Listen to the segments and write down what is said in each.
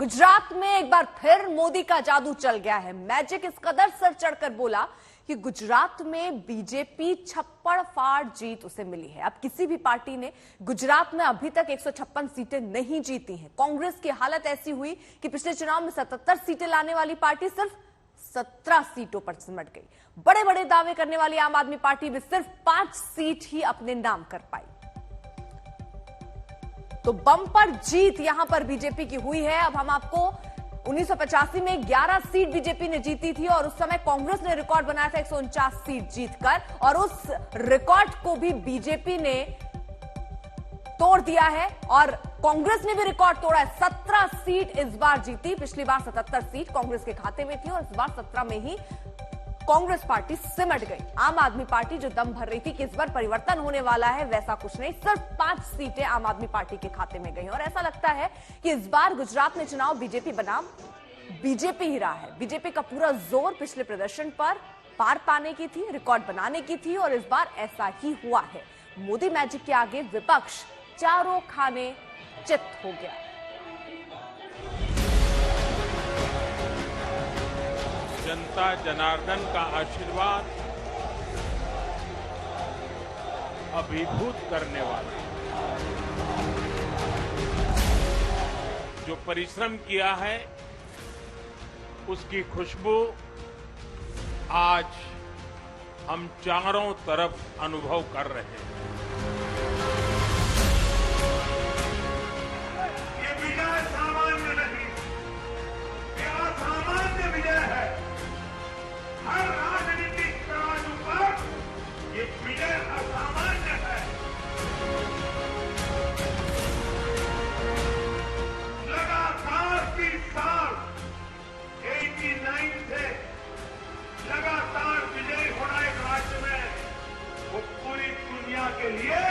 गुजरात में एक बार फिर मोदी का जादू चल गया है। मैजिक इस कदर सर चढ़कर बोला कि गुजरात में बीजेपी छप्पड़ फाड़ जीत उसे मिली है। अब किसी भी पार्टी ने गुजरात में अभी तक 156 सीटें नहीं जीती हैं। कांग्रेस की हालत ऐसी हुई कि पिछले चुनाव में 77 सीटें लाने वाली पार्टी सिर्फ 17 सीटों पर सिमट गई। बड़े बड़े दावे करने वाली आम आदमी पार्टी भी सिर्फ 5 सीट ही अपने नाम कर पाई। तो बम्पर जीत यहां पर बीजेपी की हुई है। अब हम आपको 1985 में 11 सीट बीजेपी ने जीती थी और उस समय कांग्रेस ने रिकॉर्ड बनाया था 149 सीट जीतकर, और उस रिकॉर्ड को भी बीजेपी ने तोड़ दिया है और कांग्रेस ने भी रिकॉर्ड तोड़ा है। 17 सीट इस बार जीती। पिछली बार 77 सीट कांग्रेस के खाते में थी और इस बार 17 में ही कांग्रेस पार्टी सिमट गई। आम आदमी पार्टी जो दम भर रही थी कि इस बार परिवर्तन होने वाला है, वैसा कुछ नहीं। सिर्फ 5 सीटें आम आदमी पार्टी के खाते में गई और ऐसा लगता है कि इस बार गुजरात में चुनाव बीजेपी बनाम बीजेपी ही रहा है। बीजेपी का पूरा जोर पिछले प्रदर्शन पर पार पाने की थी, रिकॉर्ड बनाने की थी और इस बार ऐसा ही हुआ है। मोदी मैजिक के आगे विपक्ष चारों खाने चित हो गया। जनता जनार्दन का आशीर्वाद अभिभूत करने वाला, जो परिश्रम किया है उसकी खुशबू आज हम चारों तरफ अनुभव कर रहे हैं। ये विजय सामान्य नहीं, ये असामान्य विजय है। हर राजनीतिक तराजू पर ये विजय असामान्य है। लगातार 30 साल 89 से लगातार विजय होना एक राज्य में, वो पूरी दुनिया के लिए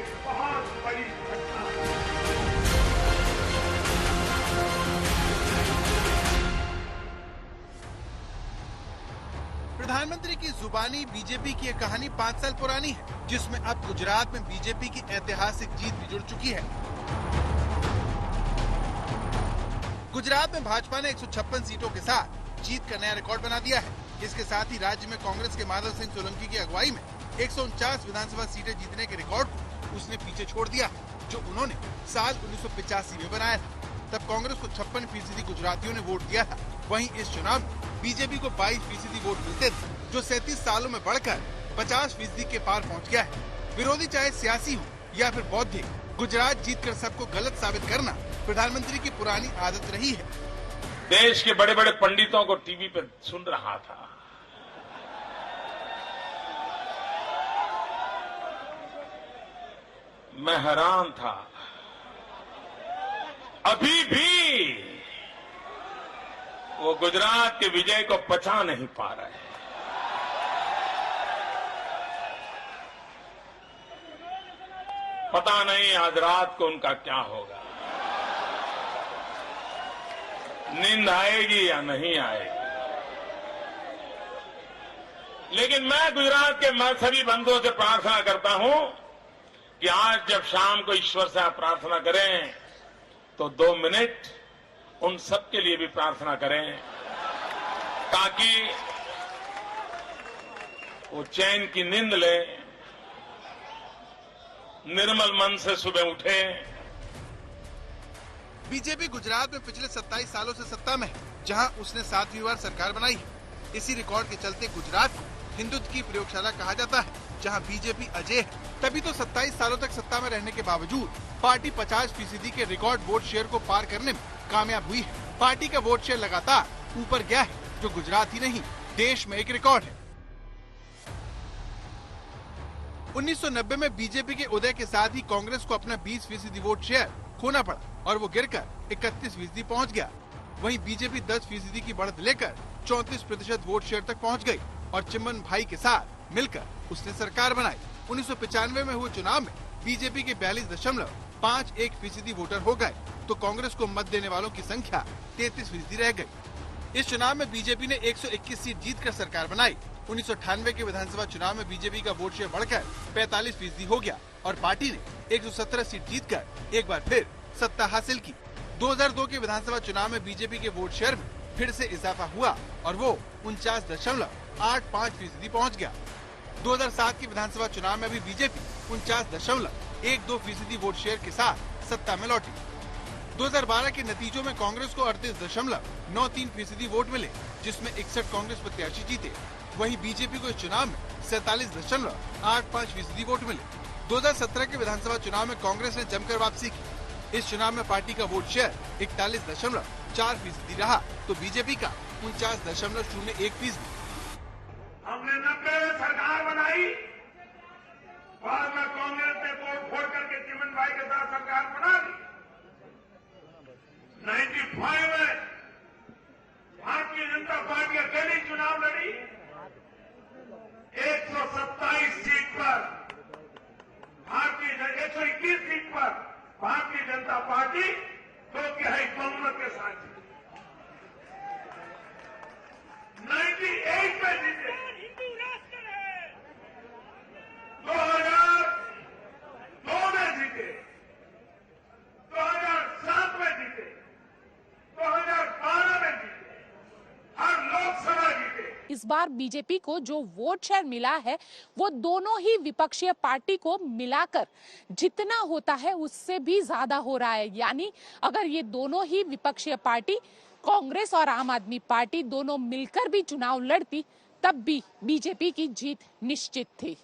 एक बहुत बड़ी घटना है। प्रधानमंत्री की जुबानी बीजेपी की यह कहानी 5 साल पुरानी है, जिसमें अब गुजरात में बीजेपी की ऐतिहासिक जीत भी जुड़ चुकी है। गुजरात में भाजपा ने 156 सीटों के साथ जीत का नया रिकॉर्ड बना दिया है। इसके साथ ही राज्य में कांग्रेस के माधव सिंह सोलंकी की अगुवाई में 149 विधानसभा सीटें जीतने के रिकॉर्ड को उसने पीछे छोड़ दिया, जो उन्होंने साल 1985 में बनाया था। तब कांग्रेस को 56% गुजरातियों ने वोट दिया था। वहीं इस चुनाव में बीजेपी को 22% वोट मिलते थे, जो 37 सालों में बढ़कर 50% के पार पहुंच गया है। विरोधी चाहे सियासी हो या फिर बौद्धिक, गुजरात जीतकर सबको गलत साबित करना प्रधानमंत्री की पुरानी आदत रही है। देश के बड़े बड़े पंडितों को टीवी पर सुन रहा था। मैं हैरान था, अभी भी वो गुजरात के विजय को पचा नहीं पा रहे। पता नहीं आज रात को उनका क्या होगा, नींद आएगी या नहीं आएगी। लेकिन मैं गुजरात के सभी बंधुओं से प्रार्थना करता हूं कि आज जब शाम को ईश्वर से आप प्रार्थना करें तो 2 मिनट उन सब के लिए भी प्रार्थना करें, ताकि वो चैन की नींद ले, निर्मल मन से सुबह उठे। बीजेपी गुजरात में पिछले 27 सालों से सत्ता में है, जहां उसने 7वीं बार सरकार बनाई है। इसी रिकॉर्ड के चलते गुजरात को हिंदुत्व की प्रयोगशाला कहा जाता है, जहां बीजेपी अजय है। तभी तो 27 सालों तक सत्ता में रहने के बावजूद पार्टी 50% के रिकॉर्ड वोट शेयर को पार करने में कामयाब हुई है। पार्टी का वोट शेयर लगातार ऊपर गया है, जो गुजरात ही नहीं देश में एक रिकॉर्ड है। 1990 में बीजेपी के उदय के साथ ही कांग्रेस को अपना 20% वोट शेयर खोना पड़ा और वो गिरकर 31% पहुंच गया। वहीं बीजेपी 10% की बढ़त लेकर 34% वोट शेयर तक पहुंच गई और चिमन भाई के साथ मिलकर उसने सरकार बनाई। 1995 में हुए चुनाव में बीजेपी के 42.51% वोटर हो गए, तो कांग्रेस को मत देने वालों की संख्या 33% रह गई। इस चुनाव में बीजेपी ने 121 सीट जीतकर सरकार बनाई। 1998 के विधानसभा चुनाव में बीजेपी का वोट शेयर बढ़कर 45% हो गया और पार्टी ने 117 सीट जीतकर एक बार फिर सत्ता हासिल की। 2002 के विधानसभा चुनाव में बीजेपी के वोट शेयर में फिर से इजाफा हुआ और वो 49.85% पहुँच गया। 2007 के विधानसभा चुनाव में भी बीजेपी 49.12% वोट शेयर के साथ सत्ता में लौटी। 2012 के नतीजों में कांग्रेस को 38.93% वोट मिले, जिसमें 61 कांग्रेस प्रत्याशी जीते। वहीं बीजेपी को इस चुनाव में 47.85% वोट मिले। 2017 के विधानसभा चुनाव में कांग्रेस ने जमकर वापसी की। इस चुनाव में पार्टी का वोट शेयर 41.4% रहा तो बीजेपी का 49.01%। हमने 90 में सरकार बनाई, बाद में कांग्रेस ने तोड़ फोड़ करके चिमन भाई के साथ सरकार बना दी। 95 में भारतीय जनता पार्टी अकेली चुनाव लड़ी, 127 सीट पर 121 सीट पर भारतीय जनता पार्टी 2/3 बहुमत के साथ जीती। 98 में जीते, 2002 में जीते, 2007 में जीते, 2012 में जीते, हर लोकसभा जीते। इस बार बीजेपी को जो वोट शेयर मिला है वो दोनों ही विपक्षीय पार्टी को मिलाकर जितना होता है उससे भी ज्यादा हो रहा है। यानी अगर ये दोनों ही विपक्षीय पार्टी कांग्रेस और आम आदमी पार्टी दोनों मिलकर भी चुनाव लड़ती तब भी बीजेपी की जीत निश्चित थी।